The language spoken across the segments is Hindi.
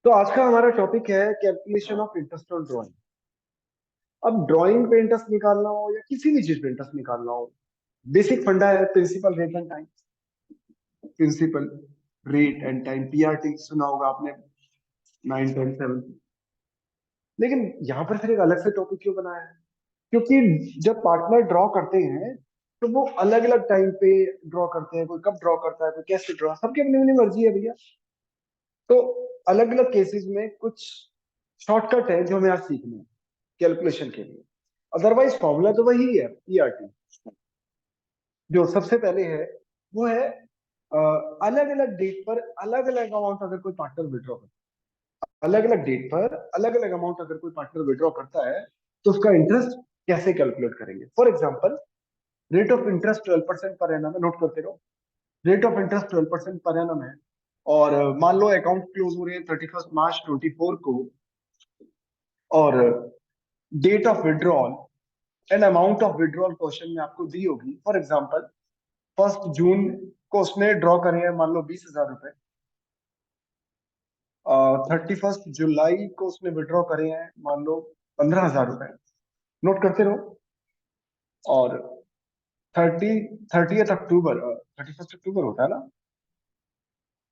तो आज का हमारा टॉपिक है calculation of interest on drawing. अब ड्राइंग पे इंटरेस्ट निकालना हो या किसी भी चीज पे इंटरेस्ट निकालना हो, बेसिक फंडा है principal rate and time. Principal rate and time, PRT सुना होगा आपने, 9, 10, 7। लेकिन यहाँ पर फिर एक अलग से टॉपिक क्यों बनाया है? क्योंकि जब पार्टनर ड्रॉ करते हैं तो वो अलग अलग टाइम पे ड्रॉ करते हैं। कोई कब ड्रॉ करता है, कोई कैसे ड्रॉ, सबकी अपनी अपनी मर्जी है भैया। तो अलग अलग केसेस में कुछ शॉर्टकट है जो हमें आज सीखने हैं कैलकुलेशन के लिए। अदरवाइज फॉर्मूला तो वही है, पीआरटी। जो सबसे पहले है वो है अलग अलग डेट पर अलग अलग अमाउंट अगर कोई पार्टनर विड्रॉ करता है, अलग अलग डेट पर अलग अलग अमाउंट अगर कोई पार्टनर विड्रॉ करता है तो उसका इंटरेस्ट कैसे कैलकुलेट करेंगे। For example, rate of interest 12% per annum है, नोट करते रहो। Rate of interest 12% per annum है। और मान लो अकाउंट क्लोज हो रहे हैं 31 मार्च 2024 को, और date of withdrawal and amount of withdrawal question में आपको दी होगी। फॉर एग्जाम्पल, 1 जून को उसने ड्रॉ करे हैं मान लो 20,000 रुपए, 31 जुलाई को उसने विड्रॉ करे हैं मान लो 15,000 रुपए। नोट करते रहो। और 30 अक्टूबर, 31 अक्टूबर होता है ना,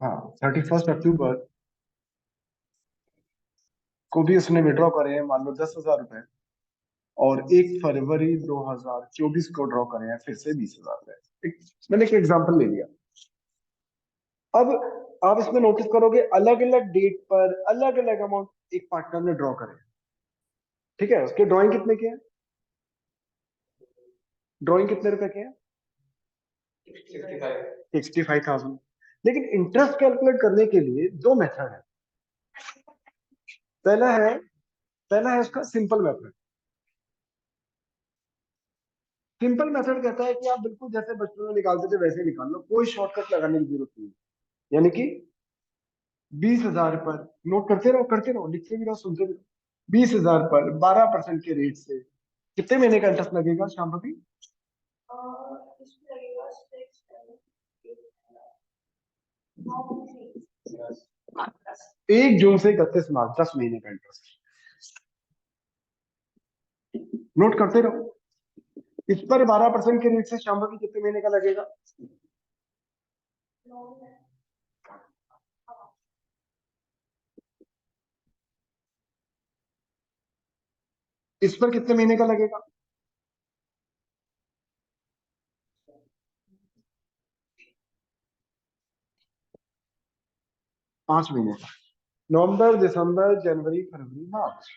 हाँ, 31 अक्टूबर को भी उसने विड्रॉ करे हैं मान लो 10,000 रुपए। और 1 फरवरी 2024 को ड्रॉ करे हैं फिर से 20,000 रुपए। मैंने एक एग्जाम्पल ले लिया। अब आप इसमें नोटिस करोगे अलग अलग डेट पर अलग अलग अमाउंट एक पार्टनर ने ड्रॉ करे। ठीक है, उसके ड्राइंग कितने के हैं? ड्राइंग कितने रुपए के हैं? 65,000। लेकिन इंटरेस्ट कैलकुलेट करने के लिए दो मेथड है। पहला है पहला है उसका सिंपल मेथड। सिंपल मेथड कहता है कि आप बिल्कुल जैसे बचपन में निकालते थे वैसे निकाल लो, कोई शॉर्टकट लगाने की जरूरत नहीं है। यानी कि 20,000 पर, नोट करते रहो, लिखते भी रहो, सुनते भी रहो। 20,000 पर 12% के रेट से कितने महीने का इंटरेस्ट लगेगा शाम भी? 1 जून से 31 मार्च, 10 महीने का इंटरेस्ट। नोट करते रहो। इस पर 12% के रेट से शाम भी कितने महीने का लगेगा? इस पर कितने महीने का लगेगा? 5 महीने का। नवंबर, दिसंबर, जनवरी, फरवरी, मार्च।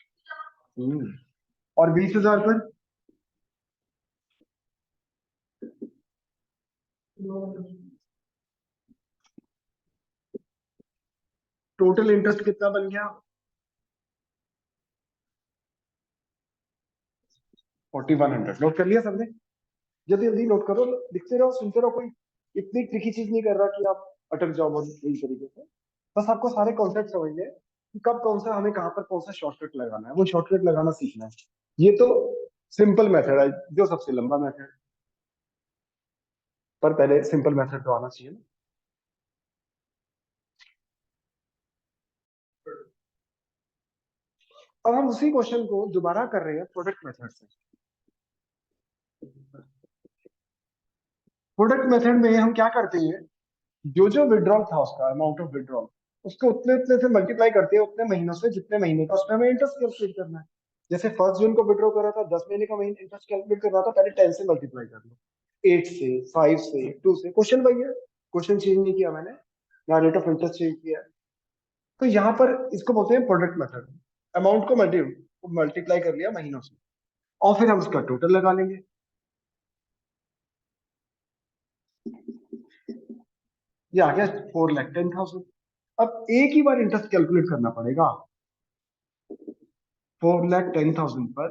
और 20,000 पर टोटल इंटरेस्ट कितना बन गया? 4,100। नोट कर लिया सबने? जल्दी जल्दी नोट करो, लिखते रहो, सुनते रहो। कोई इतनी ट्रिकी चीज नहीं कर रहा कि आप अटक जाओ बहुत सही तरीके से। बस आपको सारे कॉन्सेप्ट समझने हैं कि कब कौन सा हमें कहाँ पर कौन सा शॉर्टकट लगाना है, वो शॉर्टकट लगाना सीखना है। ये तो सिंपल मेथड है, जो सबसे लंबा मेथड। पर पहले सिंपल मेथड तो आना चाहिए ना। अब हम उसी क्वेश्चन को दोबारा कर रहे हैं प्रोडक्ट मेथड से। प्रोडक्ट मेथड में हम क्या करते हैं, जो जो विड्रॉल था उसका अमाउंट ऑफ विड्रॉल, उसको उतने उतने से मल्टीप्लाई करते हैं उतने महीनों से जितने महीने का उसमें हमें इंटरेस्ट कैलकुलेट करना है। जैसे 1 जून को विड्रॉ कर रहा था, 10 महीने का महीने इंटरेस्ट कैलकुलेट कर रहा था, पहले 10 से मल्टीप्लाई कर लो, 8 से, 5 से, 2 से। क्वेश्चन वही है, क्वेश्चन चेंज नहीं किया मैंने, ना रेट ऑफ इंटरेस्ट चेंज किया है। तो यहाँ पर इसको बोलते हैं प्रोडक्ट मेथड। अमाउंट को मल्टीप्लाई कर लिया महीनों से, और फिर हम उसका टोटल लगा लेंगे। ये आ गया 4,10,000। अब एक ही बार इंटरेस्ट कैलकुलेट करना पड़ेगा। 4,10,000 पर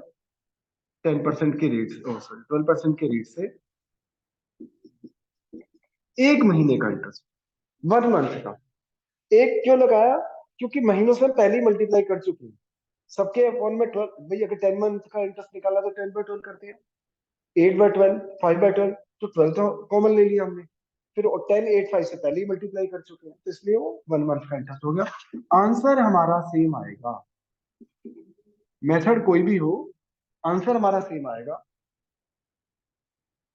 10% के रेट, सॉरी 12% के रेट से एक महीने का इंटरेस्ट, 1 मंथ का। एक क्यों लगाया? क्योंकि महीनों से हम पहले ही मल्टीप्लाई कर चुके हैं। सबके अकाउंट में 12, भाई अगर 10 मंथ का इंटरेस्ट निकाला तो 10/12 करते हैं, 8/12, 5/12, तो 12 तो कॉमन ले लिया हमने। फिर 1085 से पहले ही मल्टीप्लाई कर चुके हैं, तो इसलिए वो 1 मंथ का इंटरेस्ट हो गया। आंसर हमारा सेम आएगा, मेथड कोई भी हो, आंसर हमारा सेम आएगा।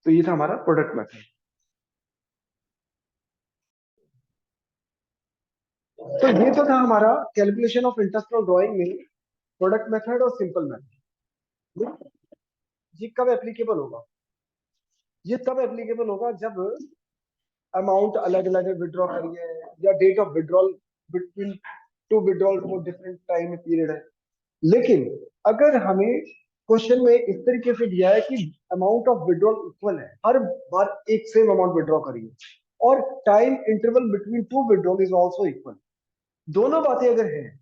तो ये था हमारा प्रोडक्ट मेथड। तो ये तो था हमारा कैलकुलेशन ऑफ इंटरेस्ट और ड्राइंग में प्रोडक्ट मेथड और सिंपल मेथड। ये कब एप्लीकेबल होगा? ये तब एप्लीकेबल होगा जब अमाउंट अलग अलग विड्रॉ करिए, या date of withdrawal between two withdrawal वो डिफरेंट टाइम पीरियड है। लेकिन अगर हमें क्वेश्चन में इस तरीके से दिया है कि अमाउंट ऑफ विड्रॉल इक्वल है, हर बार एक सेम अमाउंट विड्रॉ करिए, और time interval between two withdrawal is also equal, दोनों बातें अगर है,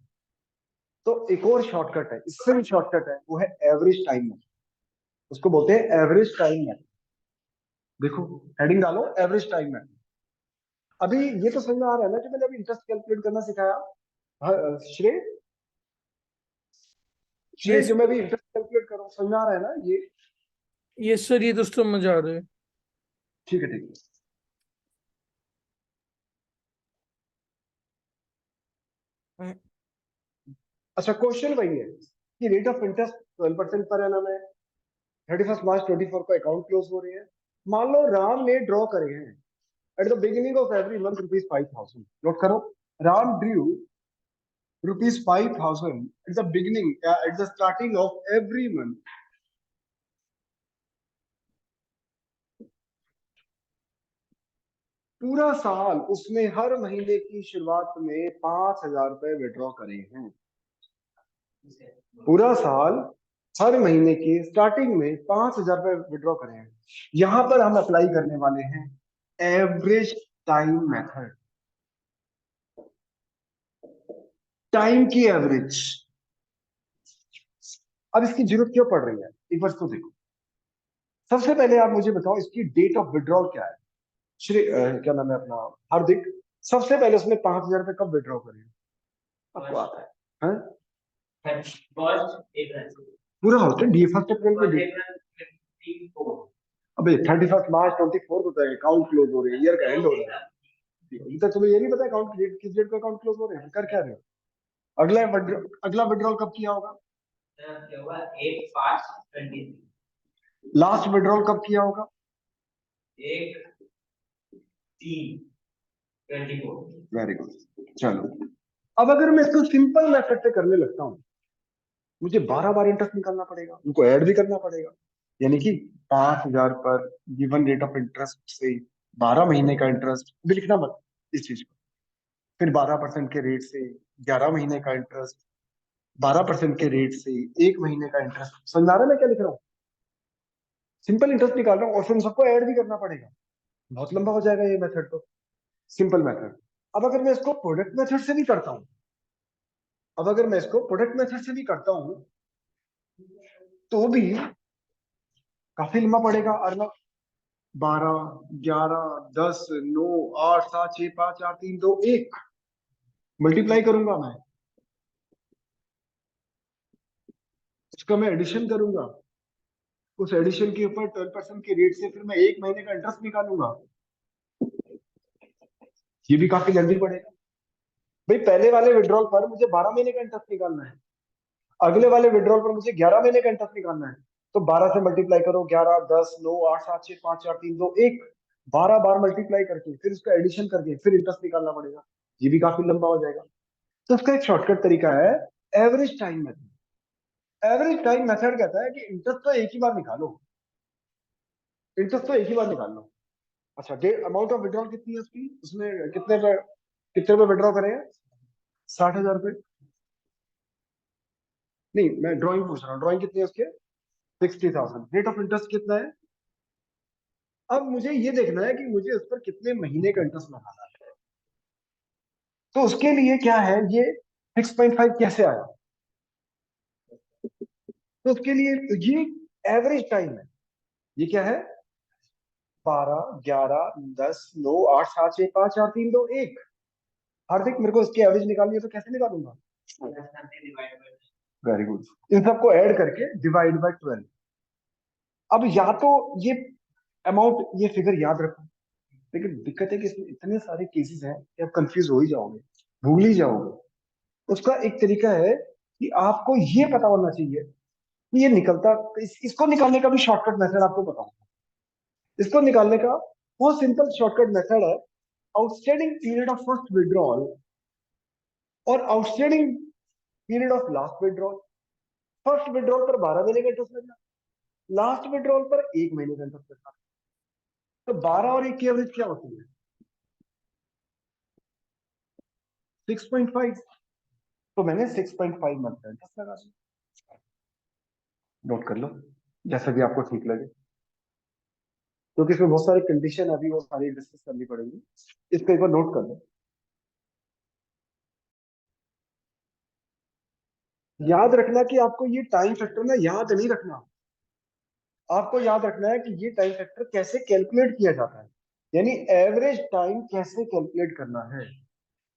तो एक और शॉर्टकट है, इससे भी शॉर्टकट है, वो है एवरेज टाइम मेथड। उसको बोलते हैं एवरेज टाइम मेथड। देखो, हेडिंग डालो एवरेज टाइम मेथड। अभी ये तो समझ में आ रहा है ना कि मैंने अभी इंटरेस्ट कैलकुलेट करना सिखाया? हाँ, श्रेय, श्रेय यस जो मैं अभी इंटरेस्ट कैलकुलेट कर रहा हूँ, समझ में आ रहा है ना ये? यस सर, ये दोस्तों मजा आ रहा है। ठीक है, ठीक है। अच्छा, क्वेश्चन वही है कि rate of interest 12% per annum है, 31 मार्च 24 को अकाउंट क्लोज हो रहे हैं। मान लो राम ने ड्रॉ करे हैं at the beginning of every month ₹5,000। Note करो, Ram drew ₹5,000 at the beginning, at the starting of every month. पूरा साल उसने हर महीने की शुरुआत में ₹5,000 विड्रॉ करे हैं। पूरा साल हर महीने की स्टार्टिंग में ₹5,000 विड्रॉ करे हैं। यहां पर हम अप्लाई करने वाले हैं एवरेज टाइम मेथड, टाइम की एवरेज। अब इसकी जरूरत क्यों पड़ रही है, एक बार इसको देखो। सबसे पहले आप मुझे बताओ इसकी डेट ऑफ विड्रॉल क्या है? श्री क्या नाम है अपना, हार्दिक, सबसे पहले उसने ₹5,000 कब विड्रॉ करे हैं? आपको आता है? पूरा होता है डी फर्स्ट अप्रैल को डेट। अबे 31 मार्च 24 को तो अकाउंट क्लोज हो रही है, ईयर का एंड हो रहा है। अभी तक तुम्हें ये नहीं पता अकाउंट की डेट, किस डेट को अकाउंट क्लोज हो रहे हैं, कर क्या रहे हो? अगला विड्रॉल कब किया होगा? लास्ट विड्रॉल कब किया होगा? 1/3/24। Very good. चलो, अब अगर मैं इसको सिंपल मेथड से करने लगता हूँ, मुझे 12 बार इंटरेस्ट निकालना पड़ेगा, उनको ऐड भी करना पड़ेगा। यानी कि 5,000 पर गिवन रेट ऑफ इंटरेस्ट से 12 महीने का इंटरेस्ट भी लिखना मत इस चीज को। फिर 12% के रेट से 11 महीने का इंटरेस्ट, 12% के रेट से 1 महीने का इंटरेस्ट। समझ आ रहा है मैं क्या लिख रहा हूँ? सिंपल इंटरेस्ट निकाल रहा हूँ और फिर उन सबको ऐड भी करना पड़ेगा, बहुत लंबा हो जाएगा ये मेथड तो। Simple method. अब अगर मैं इसको प्रोडक्ट मेथड से भी करता हूँ, अब अगर मैं इसको प्रोडक्ट मेथड से भी करता हूँ, तो भी काफी लंबा पड़ेगा। अर्नब 12, 11, 10, 9, 8, 7, 6, 5, 4, 3, 2, 1 मल्टीप्लाई करूंगा मैं, उसका मैं एडिशन करूंगा, उस एडिशन के ऊपर 12% के रेट से फिर मैं 1 महीने का इंटरेस्ट निकालूंगा। ये भी काफी जल्दी पड़ेगा। भाई पहले वाले विड्रॉल पर मुझे 12 महीने का इंटरेस्ट निकालना है, अगले वाले विड्रॉल पर मुझे 11 महीने का इंटरेस्ट निकालना है। तो 12 से मल्टीप्लाई करो, 11, 10, 9, 8, 7, 6, 5, 4, 3, 2, 1, 12 बार मल्टीप्लाई करके फिर उसका एडिशन करके फिर इंटरेस्ट निकालना पड़ेगा। ये भी काफी लंबा हो जाएगा। तो उसका एक शॉर्टकट तरीका है average time method. Average time method कहता है कि इंटरेस्ट तो एक ही बार निकालो, इंटरेस्ट तो एक ही बार निकाल लो। अच्छा, डे अमाउंट ऑफ विड्रॉल कितनी है उसकी, उसने कितने रुपए विड्रॉ करे हैं? 60,000 रुपए। नहीं, मैं ड्राइंग पूछ रहा हूँ, ड्राइंग कितनी है उसके? 60,000। रेट ऑफ इंटरेस्ट कितना है? अब मुझे ये देखना है कि मुझे उस पर कितने महीने का इंटरेस्ट लगाना है। तो उसके लिए क्या है, ये 6.5 कैसे आया? तो उसके लिए ये एवरेज टाइम है। ये क्या है? 12, 11, 10, 9, 8, 7, 6, 5, 4, 3, 2, 1। हार्दिक, मेरे को इसकी एवरेज निकालनी है, तो कैसे निकालूंगा? Very good. इन सबको ऐड करके डिवाइड बाय 12। अब या तो ये अमाउंट, ये फिगर याद रखो, लेकिन दिक्कत है कि इसमें इतने सारे केसेस हैं कि आप कंफ्यूज हो ही जाओगे, भूल ही जाओगे। उसका एक तरीका है कि आपको ये पता होना चाहिए कि ये निकलता, इसको निकालने का भी शॉर्टकट मेथड आपको बताऊं। इसको निकालने का बहुत सिंपल शॉर्टकट मेथड है, outstanding period of first withdrawal और outstanding period of last withdrawal. First withdrawal पर 12 महीने का इंटरेस्ट लगना, लास्ट विड्रॉल पर 1 महीने का इंटरेस्ट लगना। तो 12 और 1 की एवरेज क्या होती है? 6.5। तो मैंने 6.5 मंथ का इंटरेस्ट लगा दिया। नोट कर लो जैसा भी आपको ठीक लगे, क्योंकि इसमें बहुत सारी कंडीशन अभी वो सारी डिस्कस करनी पड़ेगी। इसको एक बार नोट कर लो। याद रखना कि आपको ये टाइम फैक्टर ना याद नहीं रखना, आपको याद रखना है कि ये टाइम फैक्टर कैसे कैलकुलेट किया जाता है, यानी एवरेज टाइम कैसे कैलकुलेट करना है।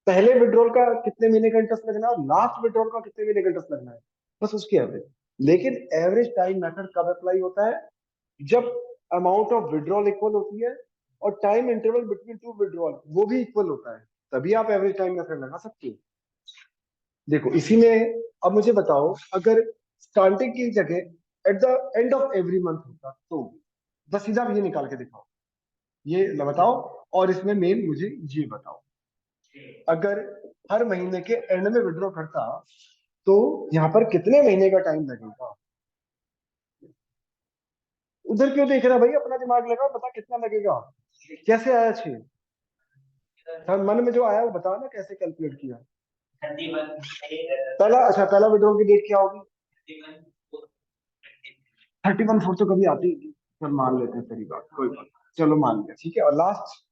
पहले विड्रॉल का कितने महीने का इंटरेस्ट लगना है और लास्ट विड्रॉल का कितने महीने का इंटरेस्ट लगना है, बस उसकी एवरेज। लेकिन एवरेज टाइम मेथड कब अप्लाई होता है? जब अमाउंट ऑफ विड्रॉल इक्वल होती है और time interval between two withdrawal वो भी इक्वल होता है, तभी आप एवरेज टाइम मेथड लगा सकते हो। देखो इसी में अब मुझे बताओ, अगर स्टार्टिंग की जगह eight the end of every month होता तो बस सीधा ये निकाल के दिखाओ, ये बताओ। और इसमें मेन मुझे ये बताओ, अगर हर महीने के एंड में विड्रॉ करता तो यहाँ पर कितने महीने का टाइम लगेगा? उधर क्यों देख रहा भाई, अपना दिमाग लगाओ, बता कितना लगेगा। कैसे आया 6? मन में जो आया वो बता ना, कैसे कैलकुलेट किया? 31 पहला, अच्छा पहला विड्रॉल की डेट क्या होगी? 31/4 तो कभी आती ही, पर मान लेते हैं तेरी बात, कोई बात, चलो मान लिया, ठीक है। और लास्ट?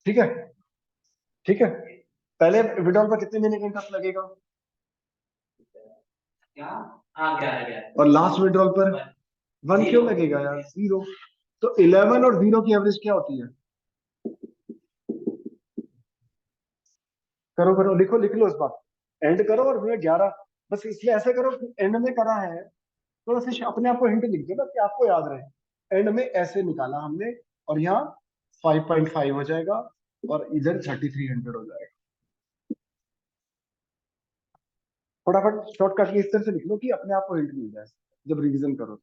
ठीक है, ठीक है। पहले विड्रॉल पर कितने महीने का इंटरेस्ट लगेगा? और लास्ट विड्रॉल पर 1 क्यों लगेगा यार? 0। तो 11 और 0 की एवरेज क्या होती है? करो करो, लिखो, लिख लो इस बात, एंड करो और फिर 11। बस इसलिए ऐसे करो, एंड में करा है थोड़ा सा अपने आप को हिंट लिख दो ना कि आपको याद रहे। एंड में ऐसे निकाला हमने, और यहाँ 5.5 हो जाएगा और इधर 3300 हो जाएगा। फटाफट शॉर्टकट इस तरह से लिख लो कि अपने आप को हिंट मिल जाए जब रिवीजन करो।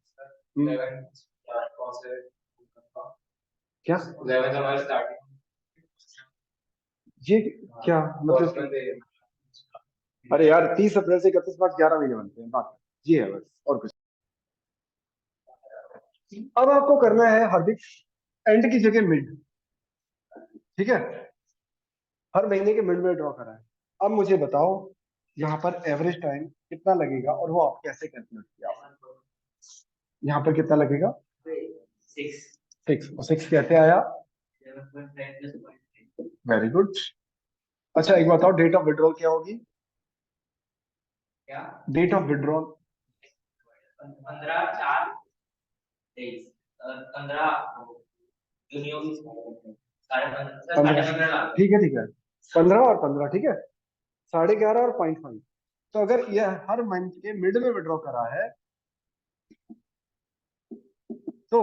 क्या 11 हमारे स्टार्टिंग, ये क्या मतलब? अरे यार 30 अप्रैल से 31 मार्च 11 महीने बनते हैं, बात ये है बस, और कुछ। अब आपको करना है हार्दिक, एंड की जगह मिड, ठीक है। हर महीने के मिड में ड्रॉ करा है। अब मुझे बताओ यहाँ पर एवरेज टाइम कितना लगेगा और वो आप कैसे कैलकुलेट किया? यहाँ पर कितना लगेगा? 6। और 6 कैसे आया? Very good. अच्छा एक बताओ, डेट ऑफ विड्रॉल क्या होगी? डेट ऑफ विड्रॉल 15/4/23, 15, ठीक है, ठीक है। 15 और 15, ठीक है। 11.5 और 0.5। तो अगर यह हर मंथ के मिड में विड्रॉ करा है तो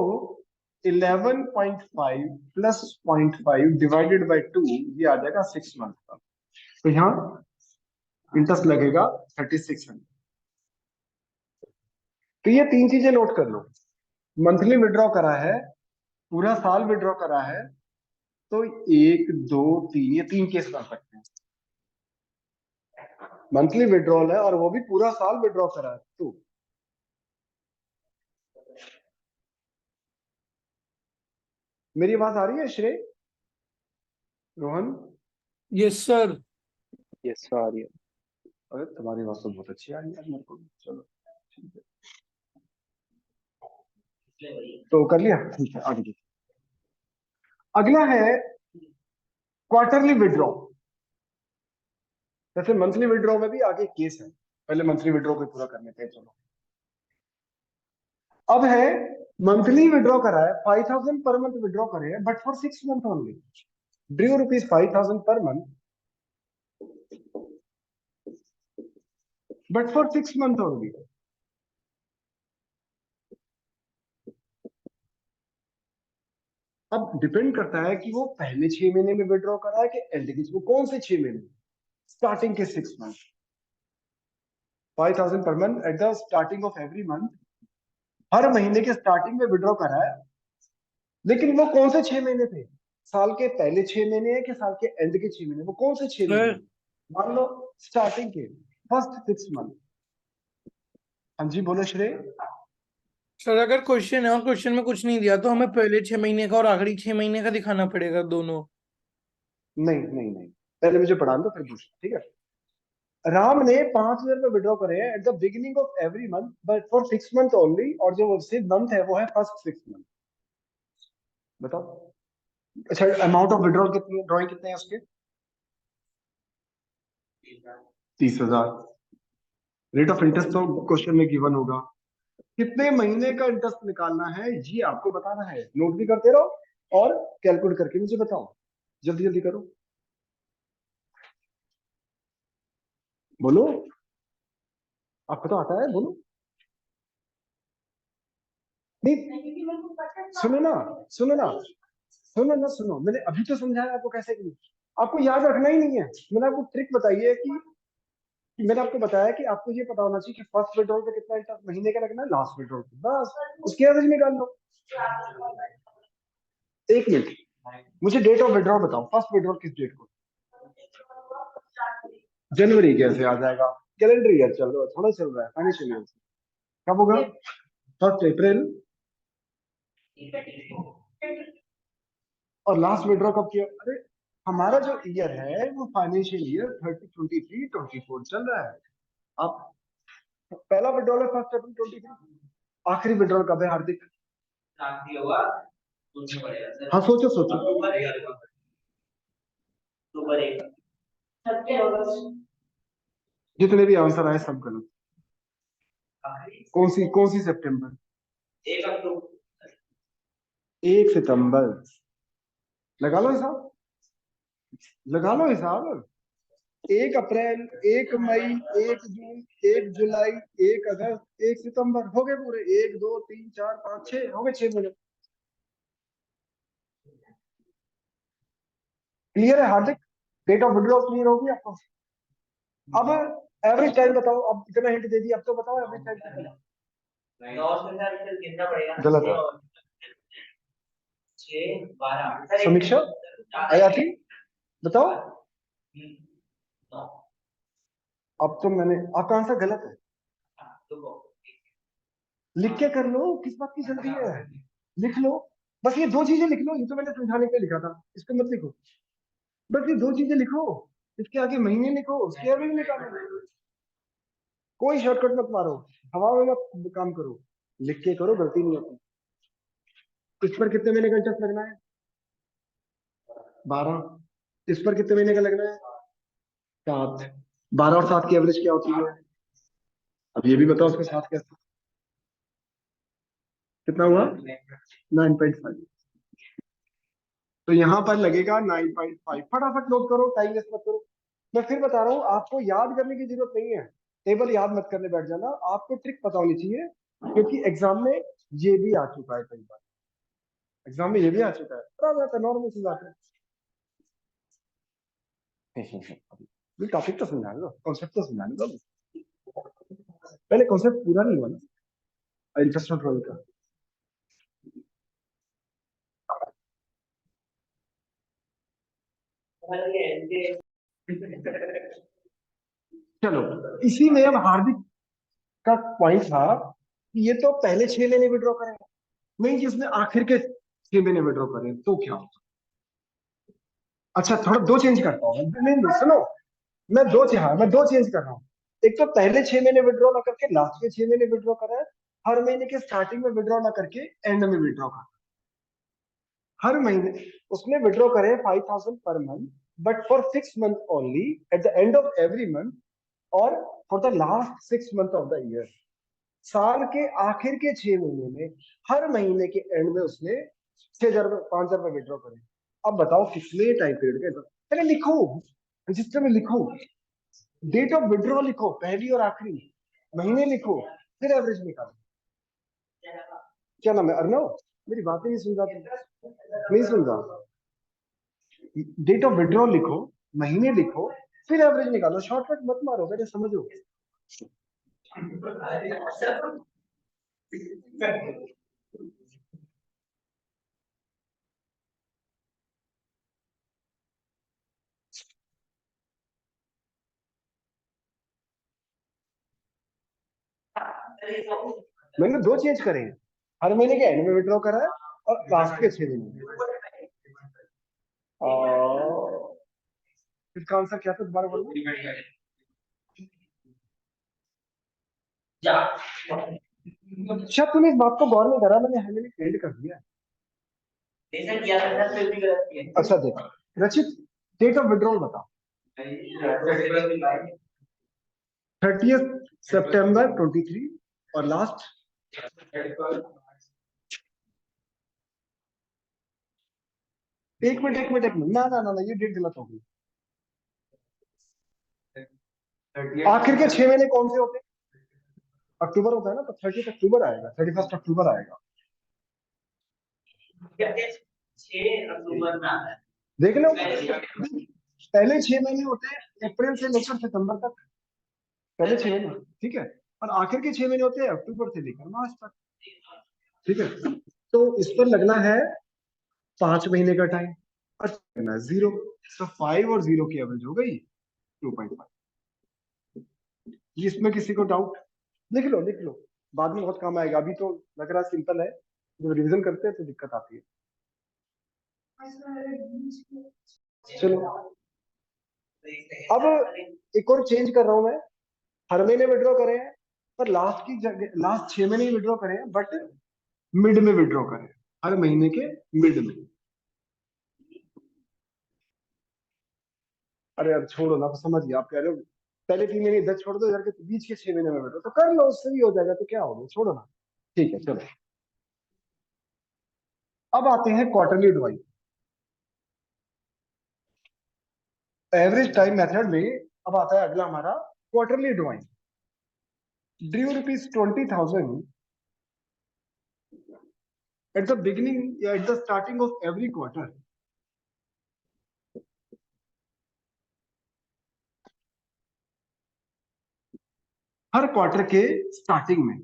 11.5 प्लस 0.5 डिवाइडेड बाई 2, ये आ जाएगा 6 मंथ का। तो यहाँ इंटरेस्ट लगेगा 3600। तो ये 3 चीजें नोट कर लो, मंथली विड्रॉ करा है, पूरा साल विड्रॉ करा है, तो 1 2 3, ये 3 केस कर सकते हैं। मंथली विड्रॉल है और वो भी पूरा साल विड्रॉ करा है, तो मेरी बात आ रही है Shrey, Rohan? Yes sir. Yes आ रही है। अरे तुम्हारी बात तो बहुत अच्छी आ रही है मेरे को, चलो ठीक है। तो कर लिया, ठीक है आगे देखिए। अगला है क्वार्टरली विड्रॉ। जैसे मंथली विड्रॉ में भी आगे केस है, पहले मंथली विड्रॉ को पूरा करने थे, चलो। अब है मंथली विड्रॉ करा है, 5000 पर मंथ विड्रॉ करे हैं, but for 6 month only. Due rupees 5000 पर month, but for 6 month only. अब डिपेंड करता है कि वो पहले 6 महीने में विड्रॉ करा है कि एंड के, वो कौन से 6 महीने, स्टार्टिंग के 6 month, 5,000 per month at the starting of every month, हर महीने के स्टार्टिंग में विड्रॉ करा है। लेकिन वो कौन से 6 महीने थे, साल के पहले 6 महीने है कि साल के एंड के 6 महीने, वो कौन से 6 महीने, सर मान लो स्टार्टिंग के फर्स्ट 6 मंथ। हाँ जी बोलो श्रेय। सर अगर क्वेश्चन है और क्वेश्चन में कुछ नहीं दिया तो हमें पहले 6 महीने का और आखिरी 6 महीने का दिखाना पड़ेगा दोनों। नहीं नहीं नहीं, पहले मुझे पढ़ा दो फिर पूछना, ठीक है। राम ने 5,000 रुपए विड्रॉ करे हैं at the beginning of every month but for 6 month only, और जो मंथ है वो है फर्स्ट 6 मंथ। बताओ। अच्छा, अमाउंट ऑफ विड्रॉल कितनी है, ड्रॉइंग कितने हैं उसके, 30,000। रेट ऑफ इंटरेस्ट तो क्वेश्चन में गिवन होगा। कितने महीने का इंटरेस्ट निकालना है ये आपको बताना है, नोट भी करते रहो और कैलकुलेट करके मुझे बताओ, जल्दी जल्दी करो, बोलो, आपको तो आता है, बोलो। नहीं, सुनो ना, सुनो ना, सुनो ना, सुनो, मैंने अभी तो समझाया आपको कैसे की, आपको याद रखना ही नहीं है। मैंने आपको ट्रिक बताई है कि मैंने आपको बताया कि आपको ये पता होना चाहिए कि फर्स्ट विड्रॉल पे कितना इंटरेस्ट महीने का लगना है, लास्ट विड्रॉल पे, बस उसकी एवरेज निकाल लो। एक मिनट, मुझे डेट ऑफ विड्रॉल बताओ, फर्स्ट विड्रॉल किस डेट को, जनवरी कैसे आ जाएगा, कैलेंडर ईयर चल रहा है, थोड़ा चल रहा है फाइनेंशियल ईयर, कब होगा, 1 अप्रैल। और लास्ट विड्रॉ कब किया, अरे हमारा जो ईयर है वो फाइनेंशियल ईयर 2023-24 चल रहा है। आप पहला विड्रॉल है 1 अप्रैल 23, आखिरी विड्रॉल कब है हार्दिक, हाँ सोचो सोचो, जितने भी आंसर आए सब गलत। कौन सी सितंबर, 1 सितंबर, लगा लो हिसाब, लगा लो हिसाब, 1 अप्रैल, 1 मई, 1 जून, 1 जुलाई, 1 अगस्त, 1 सितंबर, हो गए पूरे, 1 2 3 4 5 6, हो गए 6 महीने। क्लियर है हार्दिक, डेट ऑफ विड्रॉल क्लियर होगी आपको। अब एवरेज टाइम बताओ, अब इतना हिंट दे दिया, अब तो बताओ एवरेज टाइम कितना है। गलत है। समीक्षा, आयाती, बताओ। अब तो मैंने, आपका आंसर गलत है, लिख के कर लो, किस बात की जल्दी है, लिख लो, बस ये 2 चीजें लिख लो, ये तो मैंने समझाने के लिए लिखा था, इसको मत लिखो, बस ये 2 चीजें लिखो, इसके आगे महीने लिखो, उसके एवरेज निकालो, कोई शॉर्टकट मत मारो, हवा में मत काम करो, लिख के करो, गलती नहीं होती। इस पर कितने महीने का इंटरेस्ट लगना है, 12। इस पर कितने महीने का लगना है, 7। 12 और 7 की एवरेज क्या होती है, अब ये भी बताओ उसके साथ कैसे, कितना हुआ, 9.5। तो यहाँ पर लगेगा 9.5, फटाफट नोट करो, टाइम वेस्ट मत करो। मैं फिर बता रहा हूँ, आपको याद करने की जरूरत नहीं है, टेबल याद मत करने बैठ जाना, आपको ट्रिक पता होनी चाहिए, क्योंकि एग्जाम में ये भी आ चुका है कई बार, एग्जाम में ये भी आ चुका है, बराबर, नॉर्मल सी बात है। टॉपिक तो समझा लो, कॉन्सेप्ट तो समझा लो, पहले कॉन्सेप्ट पूरा नहीं हुआ ना इंटरेस्ट कंट्रोल का। चलो, इसी में अब हार्दिक का पॉइंट था कि ये तो पहले 6 महीने विड्रॉ करेंगे, नहीं जी उसने आखिर के 6 महीने विड्रॉ करें तो क्या होगा। अच्छा थोड़ा दो चेंज करता हूँ, नहीं नहीं सुनो, मैं दो चेंज कर रहा हूँ। एक तो पहले 6 महीने विड्रॉ ना करके लास्ट के 6 महीने विड्रॉ करा है, हर महीने के स्टार्टिंग में विड्रॉ ना करके एंड में विड्रॉ करा, हर महीने उसने विड्रॉ करे 5,000 per month but for 6 month only at the end of every month, और for the last 6 month of the year, साल के आखिर के 6 महीने में हर महीने के एंड में उसने 6,000 5,000 रुपए विड्रॉ करे। अब बताओो कितने टाइम पीरियड का, पहले लिखो, रजिस्टर में लिखो, डेट ऑफ विड्रॉ लिखो, पहली और आखिरी महीने लिखो, फिर एवरेज निकालो। क्या नाम है, अर्नव, मेरी बातें नहीं सुन रहा तू, नहीं सुन रहा। डेट ऑफ विड्रॉल लिखो, महीने लिखो, फिर एवरेज निकालो, शॉर्टकट मत मारो, मेरे समझो। मैंने दो चेंज करे हैं, हर महीने के एंड में विड्रॉ करा है और लास्ट के 6 महीने। और इसका आंसर क्या था दोबारा बोलो। शायद तूने इस बात को गौर नहीं करा, मैंने हेavily फेल्ड कर दिया। अच्छा देख रचित, डेट ऑफ विड्रॉल बता। 30 सितंबर 23 और लास्ट। एक मिनट, ना ना ना ना, ये डेट गलत हो गई। आखिर के 6 महीने कौन से होते हैं? अक्टूबर होता है ना, तो 30 अक्टूबर आएगा, 31 अक्टूबर आएगा। देख लो, पहले 6 महीने होते हैं अप्रैल से लेकर सितंबर तक, पहले 6 महीने, ठीक है। और आखिर के 6 महीने होते हैं अक्टूबर से लेकर मार्च तक, ठीक है। तो इस पर लगना है 5 महीने का टाइम, और लगना है 0। तो 5 और 0 की एवरेज हो गई 2.5। इसमें किसी को डाउट? लिख लो लिख लो, बाद में बहुत काम आएगा, अभी तो लग रहा सिंपल है, जब रिवीजन करते हैं तो दिक्कत आती है। चलो, अब एक और चेंज कर रहा हूं मैं। हर महीने विड्रॉ करें हैं, पर लास्ट की जगह लास्ट 6 महीने ही विड्रॉ करें हैं, बट मिड में विड्रॉ करें, हर महीने के मिड में। अरे यार छोड़ो ना, तो समझ गया, आप कह रहे हो पहले 3 महीने इधर छोड़ दो, इधर के बीच के 6 महीने में विड्रॉ तो कर लो, उससे भी हो जाएगा, तो क्या हो गया, छोड़ो ना। ठीक है चलो, अब आते हैं quarterly drawing. Average time method में अब आता है अगला हमारा quarterly drawing. Due ₹20,000 at the beginning, at the starting of every quarter। Her quarter के स्टार्टिंग में,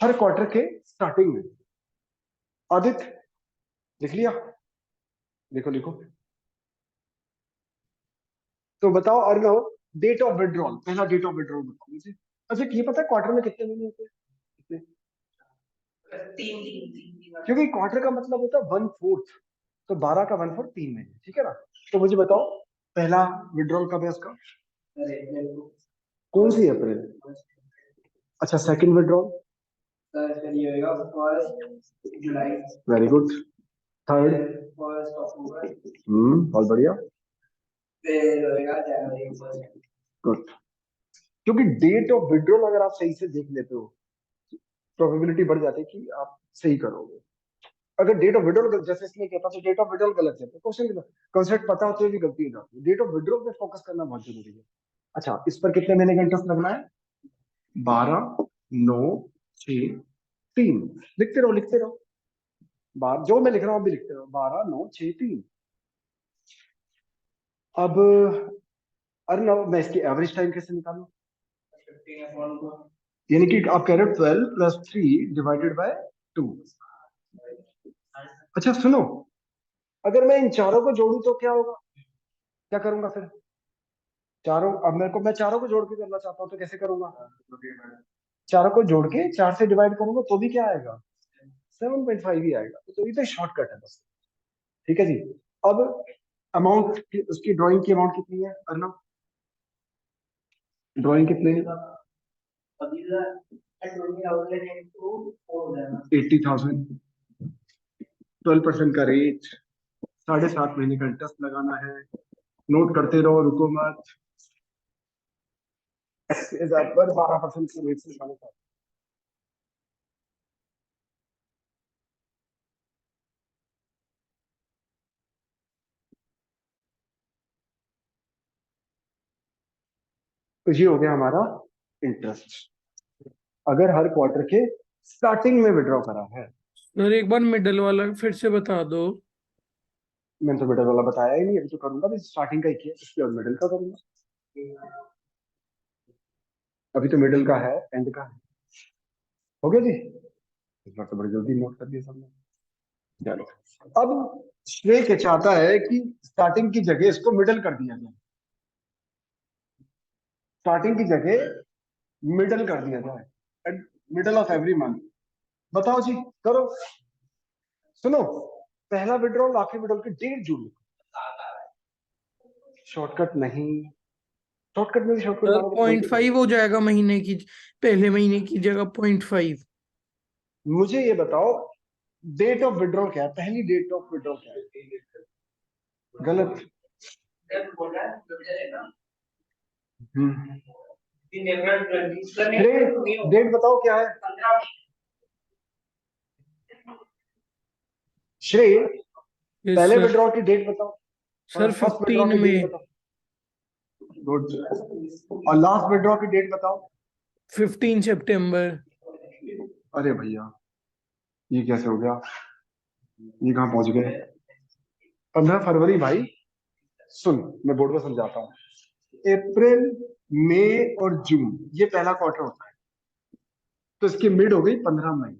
हर क्वार्टर के स्टार्टिंग में। आदित्य लिख लिया? लिखो लिखो। तो बताओ अर्णव, डेट ऑफ विड्रॉल, पहला डेट ऑफ विड्रॉल बताओ मुझे। अच्छा ये पता है क्वार्टर में कितने महीने होते हैं? कितने? क्योंकि क्वार्टर का मतलब होता है 1/4, तो 12 का 1/4 3 महीने, ठीक है ना। तो मुझे बताओ पहला विड्रॉल कब है उसका? कौन सी अप्रैल? अच्छा second withdrawal? Very good. Third? बहुत बढ़िया, गुड। क्योंकि डेट ऑफ विड्रॉल अगर आप सही से देख लेते हो, प्रोबेबिलिटी बढ़ जाती है कि आप सही करोगे। अगर डेट ऑफ विड्रॉल जैसे इसमें कहता तो डेट ऑफ विड्रॉल गलत है, तो क्वेश्चन कॉन्सेप्ट पता होते हुए भी गलती हो जाती है। डेट ऑफ विड्रॉल पे फोकस करना बहुत जरूरी है। अच्छा इस पर कितने महीने का इंटरेस्ट लगना है? 12, 9, 6, 3। लिखते रहो लिखते रहो, बार जो मैं लिख रहा हूँ अभी लिखते रहो, 12, 9, 6, 3। अब अर्नव, मैं इसकी एवरेज टाइम कैसे निकालूं? यानी कि आप कह रहे हो 12 + 3 ÷ 2। अच्छा सुनो, अगर मैं इन चारों को जोड़ू तो क्या होगा? क्या करूंगा फिर? चारों, अब मेरे को, मैं चारों को जोड़ के करना चाहता हूँ तो कैसे करूंगा? चारों को जोड़ के 4 से डिवाइड करूंगा तो भी क्या आएगा? 7.5 ही आएगा। तो ये तो शॉर्टकट है बस, ठीक है जी। अब अमाउंट, उसकी ड्राइंग की अमाउंट कितनी है अर्नव? ड्राइंग कितने है? 80,000। 12% का रेट, 7.5 महीने का इंटरेस्ट लगाना है। नोट करते रहो, रुको मत। 80,000 पर 12% के रेट से 7.5। तो ये हो गया हमारा इंटरेस्ट, अगर हर क्वार्टर के स्टार्टिंग में विड्रॉ करा है। सर एक बार मिडल वाला फिर से बता दो। मैंने तो मिडल वाला बताया ही नहीं, अभी तो करूंगा, भी स्टार्टिंग का ही किया, इसके बाद मिडल का करूंगा। अभी तो मिडल का है, एंड का है। हो गया जी, इस बार तो बड़ी जल्दी नोट कर दिया सबने। चलो, अब श्रेय क्या चाहता है कि स्टार्टिंग की जगह इसको मिडल कर दिया जाए, स्टार्टिंग की जगह मिडल कर दिया जाए, eight middle of every month. बताओ जी, करो। सुनो, पहला विड्रॉल आखिरी विड्रॉल की डेट जोड़ लो। शॉर्टकट नहीं, शॉर्टकट में भी शॉर्टकट सर मारो तो पॉइंट गलती फाइव करोगे। हो जाएगा महीने की, पहले महीने की जगह 0.5। मुझे ये बताओ, डेट ऑफ विड्रॉल क्या है, पहली डेट ऑफ विड्रॉल क्या है? गलत। हम्म, डेट बताओ क्या है श्रेय। यस पहले सर। विड्रॉल की डेट बताओ, सर और फर्स्ट विड्रॉल 15 की डेट में। बताओ। गुड। और लास्ट विड्रॉ की डेट बताओ। 15 सितंबर। अरे भैया, ये कैसे हो गया, ये कहाँ पहुंच गए? 15 फरवरी भाई। सुन, मैं बोर्ड में समझाता हूँ। अप्रैल, मई और जून ये पहला क्वार्टर होता है, तो इसकी मिड हो गई 15 मई।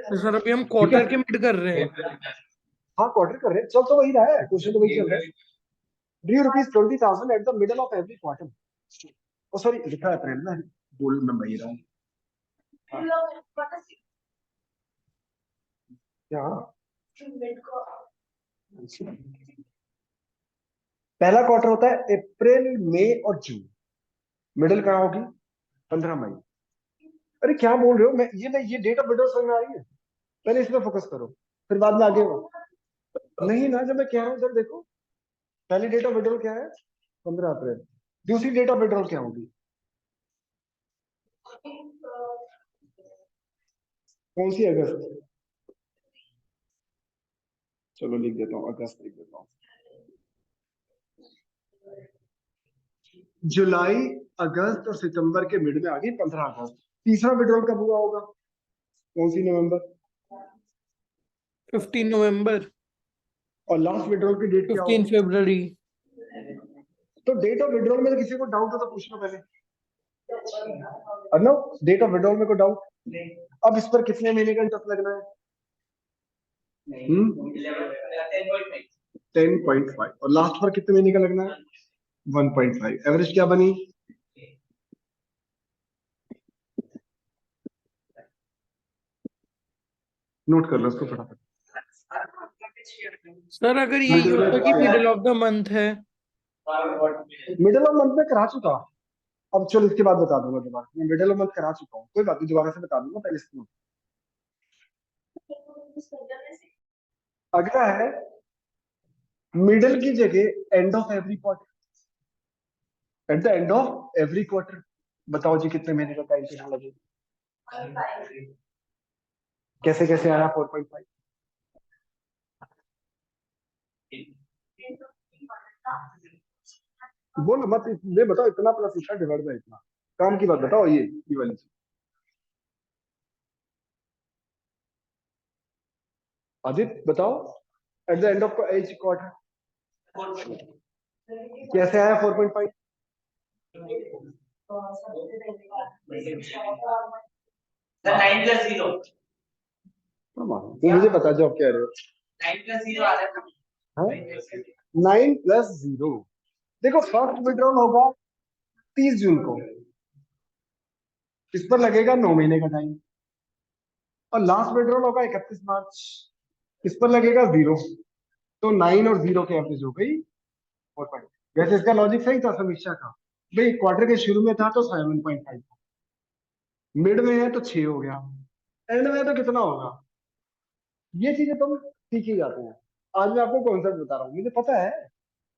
तो सर अभी हम ठीक है, क्वार्टर के मिड कर रहे हैं। हाँ क्वार्टर कर रहे हैं, चल तो वही रहा है, क्वेश्चन तो वही चल रहा है। Due rupees 20,000 at the middle of every quarter. Oh sorry, लिखा है अप्रैल में, बोल्ड में वही रहा हूँ। क्या, पहला क्वार्टर होता है अप्रैल, मई और जून। मिडिल कहाँ होगी? 15 मई। अरे क्या बोल रहे हो, मैं ये डेट ऑफ बर्थ समझ में आ रही है? पहले इसमें फोकस करो, फिर बाद में आगे हो। नहीं ना, जब मैं कह रहा हूँ जब देखो, पहली डेट ऑफ विड्रॉल क्या है? 15 अप्रैल। दूसरी डेट ऑफ विड्रॉल क्या होगी? कौन सी? अगस्त। चलो लिख देता हूँ, अगस्त लिख देता हूँ। जुलाई, अगस्त और सितंबर के मिड में आ गई 15 अगस्त। तीसरा विड्रॉल कब हुआ होगा? कौन सी? नवंबर। 15 नवंबर। और लास्ट विड्रॉल की डेट क्या 15 होगी? फरवरी। तो डेट ऑफ विड्रॉल में किसी को डाउट हो तो पूछ लो पहले। अर्नव, डेट ऑफ विड्रॉल में कोई डाउट? अब इस पर कितने महीने का इंटरेस्ट लगना है? 10.5। और लास्ट पर कितने महीने का लगना है? 1.5। एवरेज क्या बनी? नोट कर लो उसको फटाफट। सर अगर यही मिडिल होता कि में, मिडिल ऑफ द मंथ है। मिडिल ऑफ मंथ में करा चुका। अब चलो इसके बाद बता दूंगा दोबारा, मैं मिडिल ऑफ मंथ करा चुका हूँ, कोई बात नहीं, दोबारा से बता दूंगा, पहले इसको। अगला है मिडिल की जगह and of every quarter. Eight the end of every quarter. बताओ जी, कितने महीने का टाइम पीरियड लगेगा? कैसे कैसे आया 4.5? बोलो मत, ये बताओ, इतना प्लस इतना डिवाइड बाय इतना, काम की बात बताओ, ये वाली चीज। आदित्य बताओ, eight the end of H quarter कैसे आया 4.5? 9+0। वो मुझे पता जो आप कह रहे हो। 9+0। देखो, फर्स्ट विड्रॉल होगा 30 जून को, इस पर लगेगा 9 महीने का टाइम। और लास्ट विड्रॉल होगा 31 मार्च, इस पर लगेगा 0। तो 9 और 0 की एवरेज हो गई 4.5। वैसे इसका लॉजिक सही था समीक्षा का, भाई क्वार्टर के शुरू में था तो 7.5, मिड में है तो 6 हो गया, एंड में है तो कितना होगा? ये चीजें तुम सीख ही जाते हैं। आज मैं आपको कॉन्सेप्ट बता रहा हूँ, मुझे पता है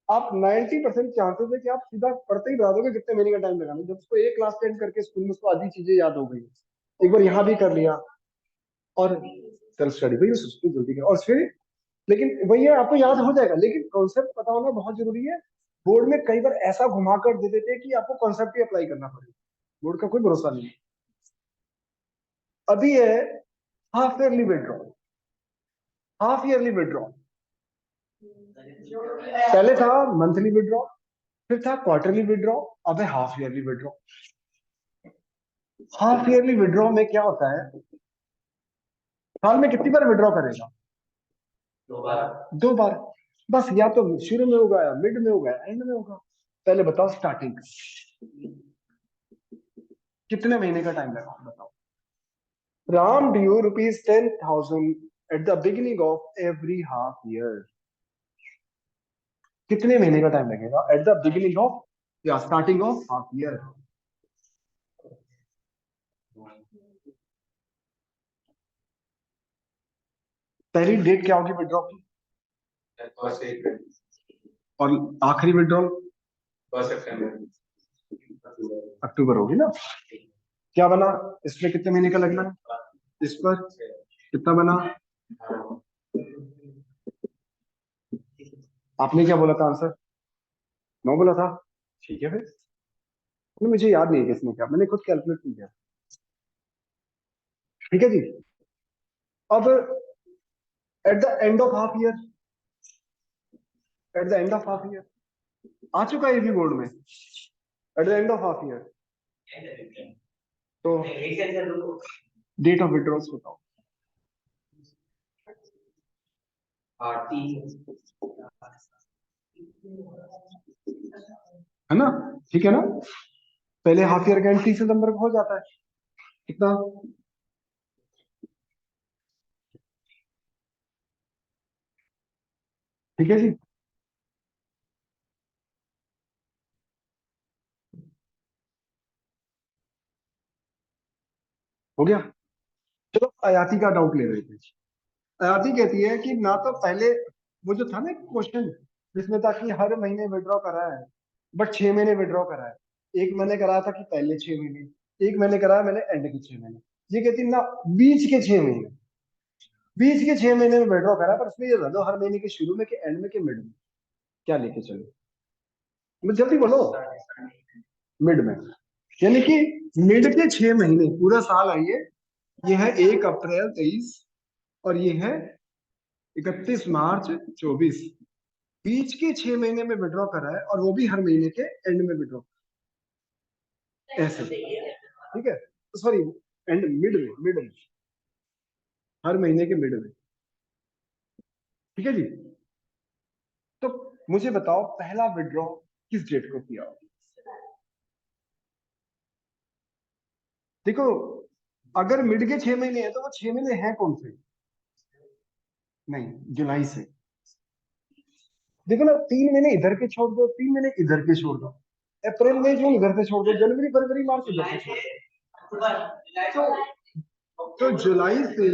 आप 90% चांसेस है कि आप सीधा पढ़ते ही बता दोगे कितने महीने का टाइम लगाना। जब उसको एक क्लास टेन करके स्कूल में उसको आधी चीजें याद हो गई, एक बार यहाँ भी कर लिया, और सेल्फ स्टडी भाई सोचते जल्दी कर, और फिर लेकिन वही है, आपको याद हो जाएगा, लेकिन कॉन्सेप्ट पता होना बहुत जरूरी है। बोर्ड में कई बार ऐसा घुमा कर दे देते हैं कि आपको कॉन्सेप्ट ही अप्लाई करना पड़ेगा, बोर्ड का कोई भरोसा नहीं है। अभी है half yearly withdrawal. Half yearly withdrawal पहले था मंथली विड्रॉल, फिर था क्वार्टरली विड्रॉ, अब है half yearly withdraw. Half yearly withdraw में क्या होता है, साल में कितनी बार विड्रॉ करेगा? 2 बार। बस या तो शुरू में होगा, या मिड में होगा, एंड में होगा। पहले बताओ स्टार्टिंग कितने महीने का टाइम लगा, बताओ। Ram due ₹10,000 eight the beginning of every half year. कितने महीने का टाइम लगेगा एट द बिगिनिंग ऑफ या स्टार्टिंग ऑफ हाफ ईयर? पहली डेट क्या होगी विड्रॉ की, और आखिरी विड्रॉल अक्टूबर होगी ना। क्या बना, इसमें कितने महीने का लगना है, इस पर कितना बना? आपने क्या बोला था आंसर? 9 बोला था। ठीक है फिर, नहीं, मुझे याद नहीं है किसने क्या, मैंने खुद कैलकुलेट नहीं किया। ठीक है जी। अब at the end of half year, at the end of half year आ चुका है ये भी बोर्ड में, at the end of half year. तो डेट ऑफ विड्रॉल्स बताओ। है ना, ठीक है ना। पहले हाफ ईयर का एंड 30 सितंबर को हो जाता है, कितना? ठीक है जी। हो गया। चलो अयाती का डाउट ले लेते हैं। अयाती कहती है कि ना तो पहले वो जो था ना क्वेश्चन जिसमें था कि हर महीने विड्रॉ करा है, बट 6 महीने विड्रॉ करा है। एक मैंने कराया था कि पहले 6 महीने, एक मैंने कराया मैंने एंड के 6 महीने। ये कहती ना बीच के 6 महीने, बीच के 6 महीने में विड्रॉ करा, पर उसमें ये बता दो हर महीने के शुरू में के एंड में के मिड में, क्या लेके चलो, मैं जल्दी बोलो। मिड में, यानी कि मिड के 6 महीने, पूरा साल आइए, ये है 1 अप्रैल 23, और ये है 31 मार्च 24। बीच के 6 महीने में विड्रॉ करा है, और वो भी हर महीने के एंड में विड्रॉ, ऐसे। ठीक है, सॉरी, एंड मिड में, मिड में, हर महीने के मिड में। ठीक है जी। तो मुझे बताओ पहला विड्रॉ किस डेट को किया? देखो, अगर मिड के 6 महीने हैं तो वो 6 महीने हैं कौन से? नहीं, जुलाई से। देखो ना, 3 महीने इधर के छोड़ दो, 3 महीने इधर के छोड़ दो, अप्रैल मई जून इधर से छोड़ दो, जनवरी फरवरी मार्च इधर से छोड़ दो। तो जुलाई से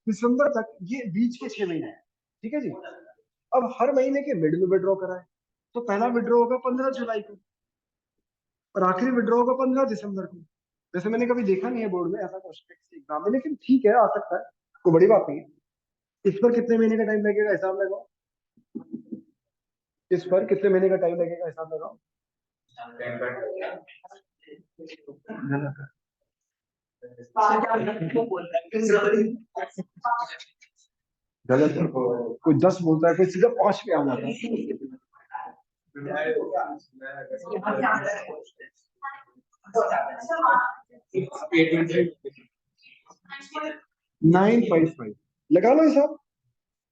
दिसंबर तक ये बीच के 6 महीने हैं। ठीक है जी। अब हर महीने के मिड में विड्रॉ करा है, तो पहला विड्रॉ होगा 15 जुलाई को, और आखिरी विड्रॉ होगा 15 दिसंबर को। वैसे मैंने कभी देखा नहीं है बोर्ड में ऐसा क्वेश्चन एग्जाम में, लेकिन ठीक है, आ सकता है, कोई बड़ी बात नहीं है। इस पर कितने महीने का टाइम लगेगा, हिसाब लगाओ। इस पर कितने महीने का टाइम लगेगा, हिसाब लगाओ। गलत है, गलत है। कोई 10 बोलता है, कोई सीधा 5 पे आ जाता है। 9.5 लगा लो हिसाब।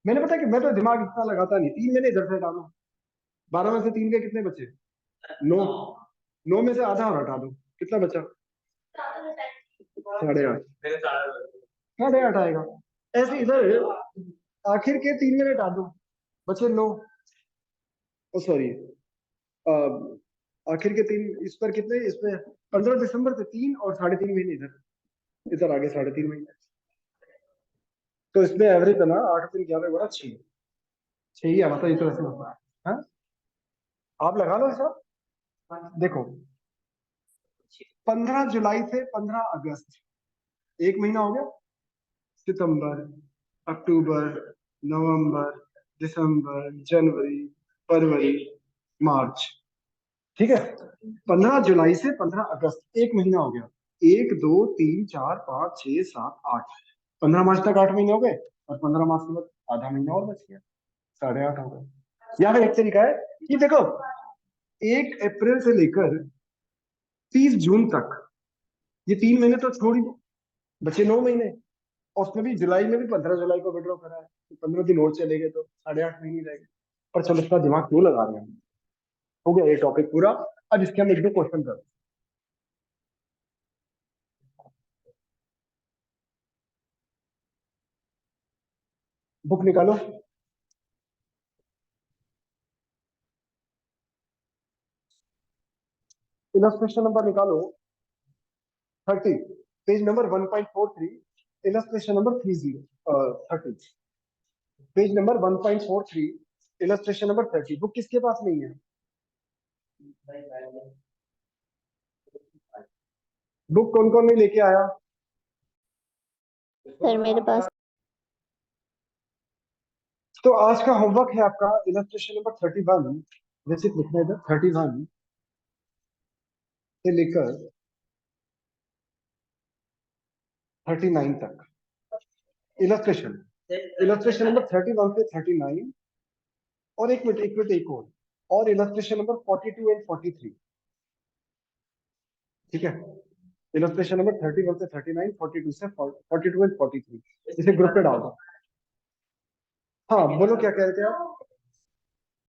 मैंने पता कि मैं तो दिमाग इतना लगाता नहीं, 3 महीने इधर से हटा दो, 12 में से 3 के कितने बचे? 9। 9 में से आधा और हटा दो, कितना बचा? 8.5। 8.5 आएगा। ऐसे इधर आखिर के 3 महीने हटा दो, बचे 9। ओ सॉरी, आखिर के 3, इस पर कितने, इसमें 15 दिसंबर से 3 और 3.5 महीने इधर, इधर आगे 3.5 महीने। तो इसमें एवरेज बना 8 3 11 6, 6 ही आवा था, ये तो ऐसे होता है। हाँ? आप लगा लो हिसाब, देखो 15 जुलाई से 15 अगस्त, एक महीना हो गया। सितंबर, अक्टूबर, नवंबर, दिसंबर, जनवरी, फरवरी, मार्च। ठीक है, 15 जुलाई से 15 अगस्त, एक महीना हो गया। 1 2 3 4 5 6 7 8, 15 मार्च तक 8 महीने हो गए, और 15 मार्च के बाद आधा महीना और बच गया, 8.5 हो गए। या फिर एक तरीका है कि देखो 1 अप्रैल से लेकर 30 जून तक, ये 3 महीने तो छोड़ ही दो, बचे 9 महीने। और उसमें भी जुलाई में भी 15 जुलाई को विड्रॉ करा है, तो 15 दिन और चले गए तो 8.5 महीने रह गए। पर चलो इसका दिमाग क्यों लगा रहे हैं, हो गया ये टॉपिक पूरा। अब इसके हम एक दो क्वेश्चन करो, बुक निकालो, इलस्ट्रेशन नंबर निकालो 30, page number 1.43, illustration number 30 page number 1.43, illustration number 30। Book किसके पास नहीं है? बुक कौन कौन नहीं लेके आया? सर मेरे पास। तो आज का होमवर्क है आपका इलस्ट्रेशन नंबर 31, जैसे लिखना है 31 से लेकर 39 तक, इलस्ट्रेशन, इलस्ट्रेशन नंबर 31 से 39, और एक मिनट एक और इलस्ट्रेशन नंबर 42 एंड 43, ठीक है? इलस्ट्रेशन नंबर 31 से 39, 42 से 42 एंड 43, इसे ग्रुप पे डाल दो। हाँ बोलो क्या कह रहे थे आप?